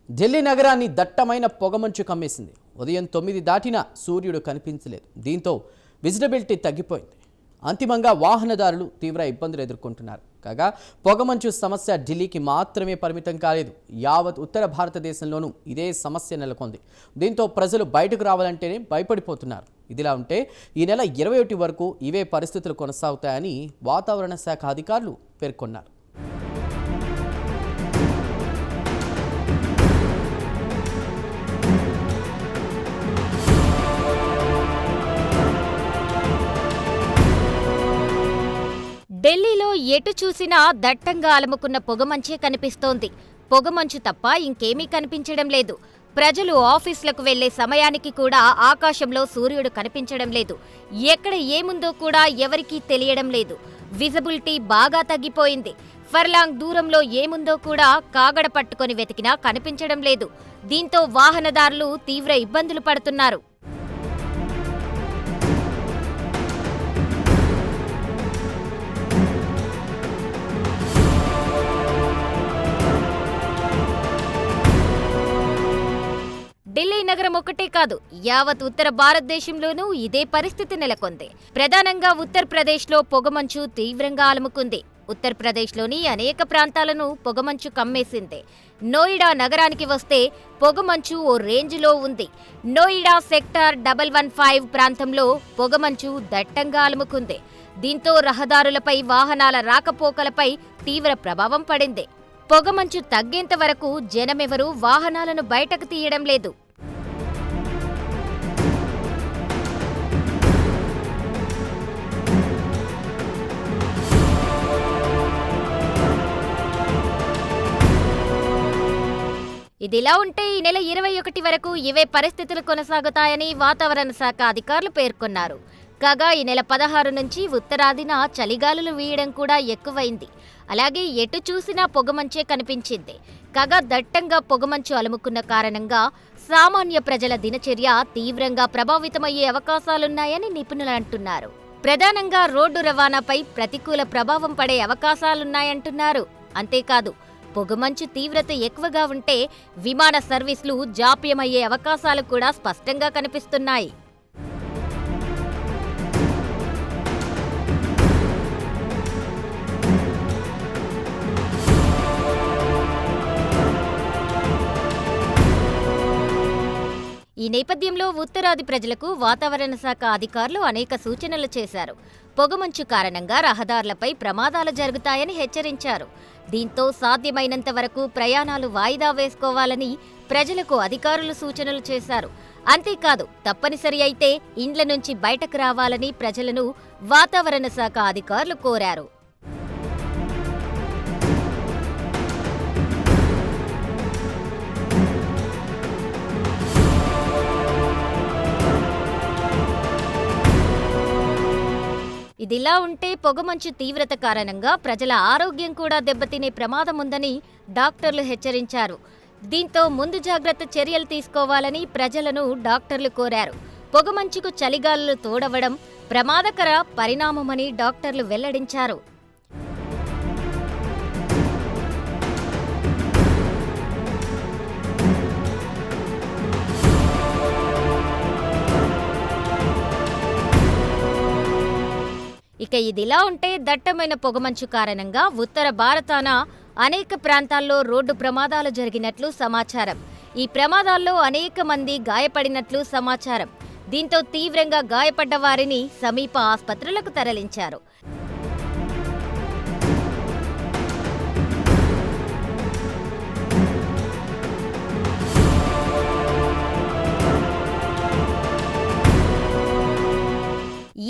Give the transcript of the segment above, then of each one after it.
ఢిల్లీ నగరాన్ని దట్టమైన పొగమంచు కమ్మేసింది. ఉదయం 9 దాటినా సూర్యుడు కనిపించలేదు. దీంతో విజిబిలిటీ తగ్గిపోయింది. అంతిమంగా వాహనదారులు తీవ్ర ఇబ్బందులు ఎదుర్కొంటున్నారు. కాగా పొగమంచు సమస్య ఢిల్లీకి మాత్రమే పరిమితం కాలేదు. యావత్ ఉత్తర భారతదేశంలోనూ ఇదే సమస్య నెలకొంది. దీంతో ప్రజలు బయటకు రావాలంటేనే భయపడిపోతున్నారు. ఇదిలా ఉంటే ఈ నెల 21 వరకు ఇవే పరిస్థితులు కొనసాగుతాయని వాతావరణ శాఖ అధికారులు పేర్కొన్నారు. ఢిల్లీలో ఎటు చూసినా దట్టంగా అలుముకున్న పొగమంచే కనిపిస్తోంది. పొగమంచు తప్ప ఇంకేమీ కనిపించడం లేదు. ప్రజలు ఆఫీసులకు వెళ్లే సమయానికి కూడా ఆకాశంలో సూర్యుడు కనిపించడం లేదు. ఎక్కడ ఏముందో కూడా ఎవరికీ తెలియడం లేదు. విజిబిలిటీ బాగా తగ్గిపోయింది. ఫర్లాంగ్ దూరంలో ఏముందో కూడా కాగడ పట్టుకొని వెతికినా కనిపించడం లేదు. దీంతో వాహనదారులు తీవ్ర ఇబ్బందులు పడుతున్నారు. ఢిల్లీ నగరం ఒక్కటే కాదు, యావత్ ఉత్తర భారతదేశంలోనూ ఇదే పరిస్థితి నెలకొంది. ప్రధానంగా ఉత్తరప్రదేశ్లో పొగమంచు తీవ్రంగా అలుముకుంది. ఉత్తరప్రదేశ్లోని అనేక ప్రాంతాలను పొగమంచు కమ్మేసింది. నోయిడా నగరానికి వస్తే పొగమంచు ఓ రేంజ్లో ఉంది. నోయిడా సెక్టార్ 115 ప్రాంతంలో పొగమంచు దట్టంగా అలుముకుంది. దీంతో రహదారులపై వాహనాల రాకపోకలపై తీవ్ర ప్రభావం పడింది. పొగమంచు తగ్గేంత వరకు జనమెవరూ వాహనాలను బయటకు తీయడం లేదు. ఇదిలా ఉంటే ఈ నెల 21 వరకు ఇవే పరిస్థితులు కొనసాగుతాయని వాతావరణ శాఖ అధికారులు పేర్కొన్నారు. కాగా ఈ నెల 16 నుంచి ఉత్తరాదిన చలిగాలులు వీయడం కూడా ఎక్కువైంది. అలాగే ఎటు చూసినా పొగమంచే కనిపించింది. కాగా దట్టంగా పొగమంచు అలుముకున్న కారణంగా సామాన్య ప్రజల దినచర్య తీవ్రంగా ప్రభావితమయ్యే అవకాశాలున్నాయని నిపుణులు అంటున్నారు. ప్రధానంగా రోడ్డు రవాణాపై ప్రతికూల ప్రభావం పడే అవకాశాలున్నాయంటున్నారు. అంతేకాదు, పొగమంచు తీవ్రత ఎక్కువగా ఉంటే విమాన సర్వీసులు జాప్యమయ్యే అవకాశాలు కూడా స్పష్టంగా కనిపిస్తున్నాయి. ఈ నేపథ్యంలో ఉత్తరాది ప్రజలకు వాతావరణ శాఖ అధికారులు అనేక సూచనలు చేశారు. పొగమంచు కారణంగా రహదారులపై ప్రమాదాలు జరుగుతాయని హెచ్చరించారు. దీంతో సాధ్యమైనంత వరకు ప్రయాణాలు వాయిదా వేసుకోవాలని ప్రజలకు అధికారులు సూచనలు చేశారు. అంతేకాదు, తప్పనిసరి అయితే ఇండ్ల నుంచి బయటకు రావాలని ప్రజలను వాతావరణ శాఖ అధికారులు కోరారు. ఇదిలా ఉంటే పొగమంచు తీవ్రత కారణంగా ప్రజల ఆరోగ్యం కూడా దెబ్బతినే ప్రమాదముందని డాక్టర్లు హెచ్చరించారు. దీంతో ముందు జాగ్రత్త చర్యలు తీసుకోవాలని ప్రజలను డాక్టర్లు కోరారు. పొగమంచుకు చలిగాలులు తోడవడం ప్రమాదకర పరిణామమని డాక్టర్లు వెల్లడించారు. ఇక ఇదిలా ఉంటే దట్టమైన పొగమంచు కారణంగా ఉత్తర భారతాన అనేక ప్రాంతాల్లో రోడ్డు ప్రమాదాలు జరిగినట్లు సమాచారం. ఈ ప్రమాదాల్లో అనేక మంది గాయపడినట్లు సమాచారం. దీంతో తీవ్రంగా గాయపడ్డ వారిని సమీప ఆస్పత్రులకు తరలించారు.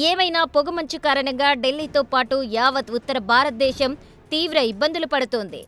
ఏమైనా పొగమంచు కారణంగా ఢిల్లీతో పాటు యావత్ ఉత్తర భారతదేశం తీవ్ర ఇబ్బందులు పడుతోంది.